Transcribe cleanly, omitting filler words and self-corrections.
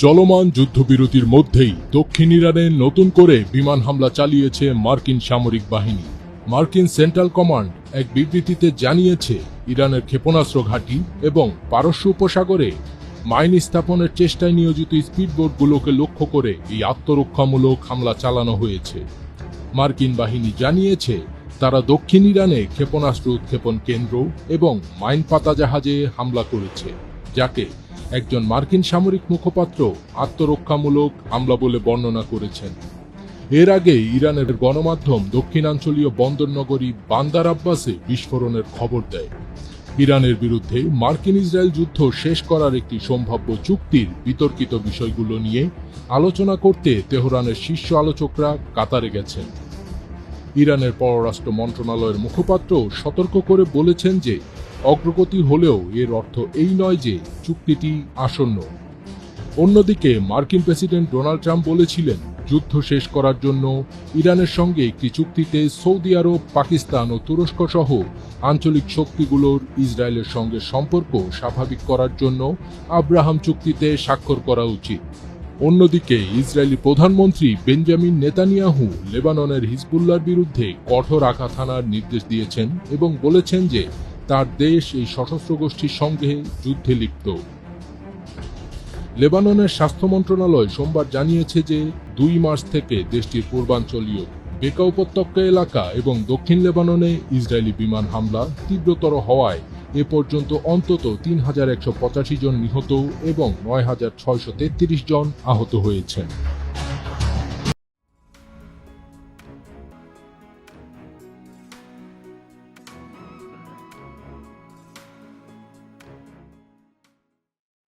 চলমান যুদ্ধবিরতির মধ্যেই দক্ষিণ ইরানে নতুন করে বিমান হামলা চালিয়েছে মার্কিন সামরিক বাহিনী। মার্কিন সেন্ট্রাল কমান্ড এক বিবৃতিতে জানিয়েছে, ইরানের ক্ষেপণাস্ত্র ঘাঁটি এবং পারস্য উপসাগরে মাইন স্থাপনের চেষ্টায় নিয়োজিত স্পিডবোটগুলোকে লক্ষ্য করে এই আত্মরক্ষামূলক হামলা চালানো হয়েছে। মার্কিন বাহিনী জানিয়েছে, তারা দক্ষিণ ইরানে ক্ষেপণাস্ত্র উৎক্ষেপণ কেন্দ্র এবং মাইন পাতা জাহাজে হামলা করেছে, যাকে একজন মার্কিন সামরিক মুখপাত্র আত্মরক্ষামূলক হামলা বলে বর্ণনা করেছেন। এর আগে ইরানের গণমাধ্যম দক্ষিণাঞ্চলীয় বন্দরনগরী বান্দার আব্বাসে বিস্ফোরণের খবর দেয়। ইরানের বিরুদ্ধে মার্কিন ইসরায়েল যুদ্ধ শেষ করার একটি সম্ভাব্য চুক্তির বিতর্কিত বিষয়গুলো নিয়ে আলোচনা করতে তেহরানের শীর্ষ আলোচকরা কাতারে গেছেন। ইরানের পররাষ্ট্র মন্ত্রণালয়ের মুখপাত্র সতর্ক করে বলেছেন যে, অগ্রগতি হলেও এর অর্থ এই নয় যে চুক্তিটি আসন্ন। অন্যদিকে মার্কিন প্রেসিডেন্ট ডোনাল্ড ট্রাম্প বলেছিলেন, যুদ্ধ শেষ করার জন্য ইরানের সঙ্গে একটি চুক্তিতে সৌদি আরব, পাকিস্তান ও তুরস্ক সহ আঞ্চলিক শক্তিগুলোর ইসরায়েলের সঙ্গে সম্পর্ক স্বাভাবিক করার জন্য আব্রাহাম চুক্তিতে স্বাক্ষর করা উচিত। অন্যদিকে ইসরায়েলি প্রধানমন্ত্রী বেঞ্জামিন নেতানিয়াহু লেবাননের হিজবুল্লাহর বিরুদ্ধে কঠোর আঘাত হানার নির্দেশ দিয়েছেন এবং বলেছেন যে তার দেশ এই সশস্ত্র গোষ্ঠীর সঙ্গে যুদ্ধে লিপ্ত। লেবাননের স্বাস্থ্য মন্ত্রণালয় সোমবার জানিয়েছে যে ২ মার্চ থেকে দেশটির পূর্বাঞ্চলীয় বেকা উপত্যকা এলাকা এবং দক্ষিণ লেবাননে ইসরায়েলি বিমান হামলা তীব্রতর হওয়ায় এ পর্যন্ত অন্তত ৩,১৮৫ জন নিহত এবং ৯,৬৩৩ জন আহত হয়েছেন।